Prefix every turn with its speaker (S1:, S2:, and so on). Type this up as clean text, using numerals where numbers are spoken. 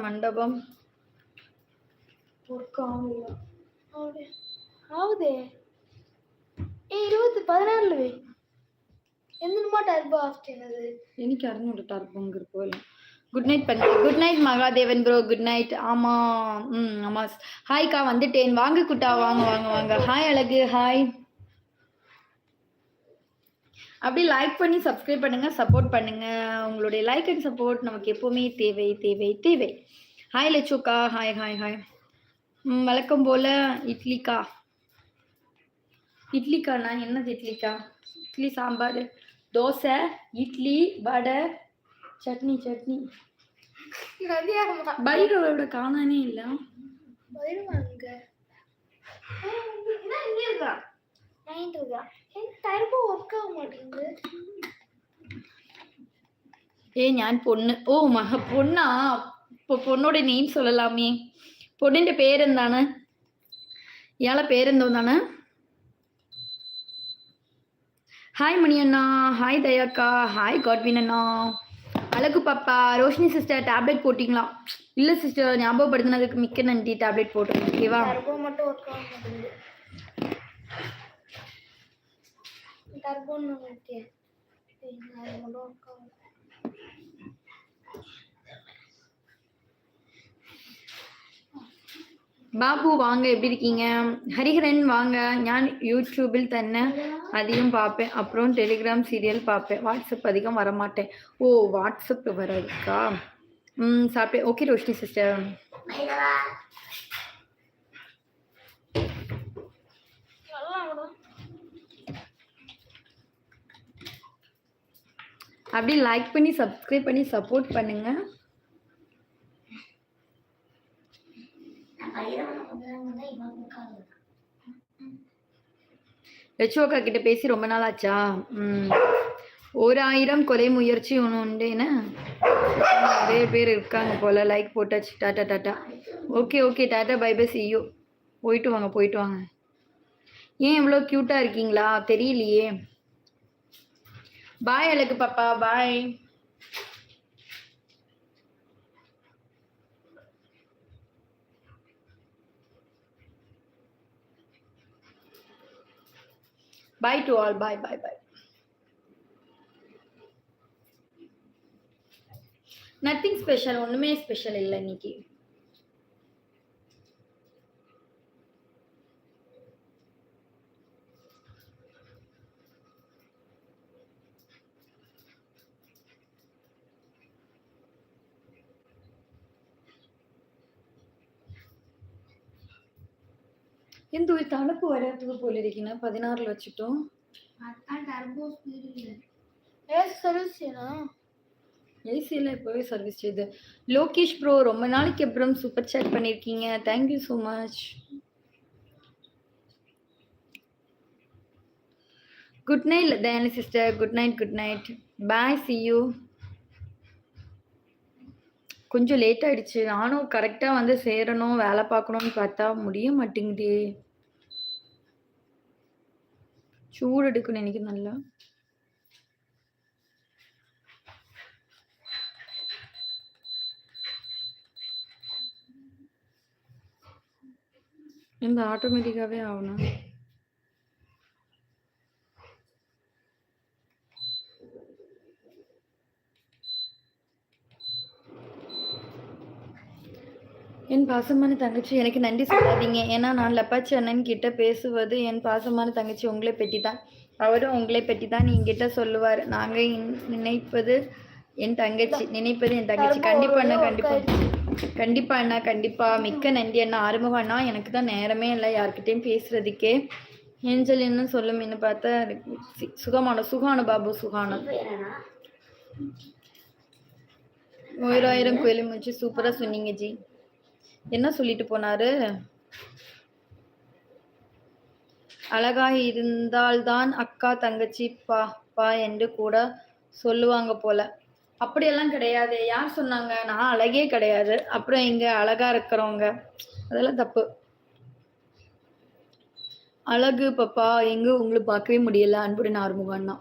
S1: மண்டபம்
S2: ஆகுதே 16 ఎందుకు టర్బో ఆఫ్ చేయనది
S1: எனக்கு அறிஞ்சு டர்போங்க இருக்கோ குட் நைட் பண்ணுங்க good night Mahadevan bro good night ஆமா ஆமா ஹாய்க்கா வந்துட்டேன் வாங்க குட்டா வாங்க வாங்க வாங்க ஹாய் அழகு ஹாய் அப்படியே லைக் பண்ணி சப்ஸ்கிரைப் பண்ணுங்க சப்போர்ட் பண்ணுங்க உங்களுடைய லைக் அண்ட் சப்போர்ட் நமக்கு எப்பவுமே தேவை தேவை தேவை ஹாய் லட்சுக்கா ஹாய் ஹாய் ஹாய் வழக்கம் போல இட்லிக்கா இட்லிக்காண்ணா என்னது இட்லிக்கா இட்லி சாம்பார் தோசை இட்லி வடை சட்னி சட்னி பைரோட காணானே இல்ல ഞാൻ പൊണ്ണ് ഓ പൊണ്ണാ പൊണ്ണോടെ നെയിം சொல்லலாமே പൊണ്ണിന്റെ പേരെന്താണ് ഇയാളെ പേരെന്തോന്നാണ് ஹாய் மணி அண்ணா ஹாய் தயாக்கா ஹாய் காட்வின் அண்ணா அழகு பாப்பா ரோஷினி சிஸ்டர் டேப்லெட் போட்டிங்களா இல்லை சிஸ்டர் ஞாபகப்படுத்தினதுக்கு மிக்க நன்றி டேப்லெட் போட்டோம் ஓகேவா
S2: மட்டும் ஒர்க் ஆக மாட்டேங்குது டர்போன்னு நினைக்கிறேன்
S1: ബാബു വാങ്ങ எப்படி இருக்கீங்க ஹரிஹரன் வாங்க ഞാൻ யூடியூபில் തന്നെ அதிகம் பார்ப்பேன் அப்புறம் டெலிகிராம் சீரியல் பார்ப்பேன் வாட்ஸ்அப் அதிகம் வரமாட்டேன் ஓ வாட்ஸ்அப் வராதுக்கா சாப்பிட்டேன் ஓகே ரோஷினி சிஸ்டர் அப்படி லைக் பண்ணி சப்ஸ்கிரைப் பண்ணி சப்போர்ட் பண்ணுங்க லட்சுவக்கா கிட்ட பேசி ரொம்ப நாள் ஆச்சா 1000 கொலை முயற்சி ஒன்று உண்டுன்னு நிறைய பேர் இருக்காங்க போல லைக் போட்டாச்சு tata tata okay okay tata bye bye see you போயிட்டு வாங்க ஏன் இவ்வளோ க்யூட்டாக இருக்கீங்களா தெரியலையே பாய் அழகு பாப்பா பாய் Bye to all. Bye, bye, bye. Nothing special. ஒண்ணுமே ஸ்பெஷல் இல்லை இன்னைக்கு എന്ത് ഒരു തണുപ്പ് വരാത്തത് പോലെ ഇരിക്കുന്ന 16 വെച്ചിട്ടും ஏசியில் இப்போவே சர்வீஸ் செய்யுது லோகேஷ் ப்ரோ ரொம்ப நாளைக்கு அப்புறம் சூப்பர் சாட் பண்ணியிருக்கீங்க thank you so much good night Dhayani sister good night bye see you கொஞ்சம் லேட் ஆயிடுச்சு நானும் கரெக்டாக வந்து சேரணும் வேலை பார்க்கணும்னு பார்த்தா முடிய மாட்டேங்குதே சூடு எடுக்கணும் எனக்கு நல்லா இந்த ஆட்டோமேட்டிக்காவே ஆகணும் என் பாசமான தங்கச்சி எனக்கு நன்றி சொல்லாதீங்க ஏன்னா நான் லப்பாச்சி அண்ணன் கிட்ட பேசுவது என் பாசமான தங்கச்சி உங்களை பற்றி தான் அவரும் உங்களை பற்றி தான் என்கிட்ட சொல்லுவார் நாங்கள் நினைப்பது என் தங்கச்சி கண்டிப்பா அண்ணா கண்டிப்பா மிக்க நன்றி அண்ணா ஆறுமுகம் அண்ணா எனக்கு தான் நேரமே இல்லை யார்கிட்டையும் பேசுறதுக்கே ஏஞ்சல் என்ன சொல்லும்னு பார்த்தா சுகானு பாபு சுகானு 1000 கோயிலும் முடிச்சு சூப்பரா சொன்னீங்க ஜி என்ன சொல்லிட்டு போனாரு அழகா இருந்தால்தான் அக்கா தங்கச்சி பா என்று கூட சொல்லுவாங்க போல அப்படியெல்லாம் கிடையாது யார் சொன்னாங்க நான் அழகே கிடையாது அப்புறம் இங்க அழகா இருக்கிறவங்க அதெல்லாம் தப்பு அழகு பாப்பா எங்க உங்களை பார்க்கவே முடியல அன்புடன் ஆறுமுகம்னா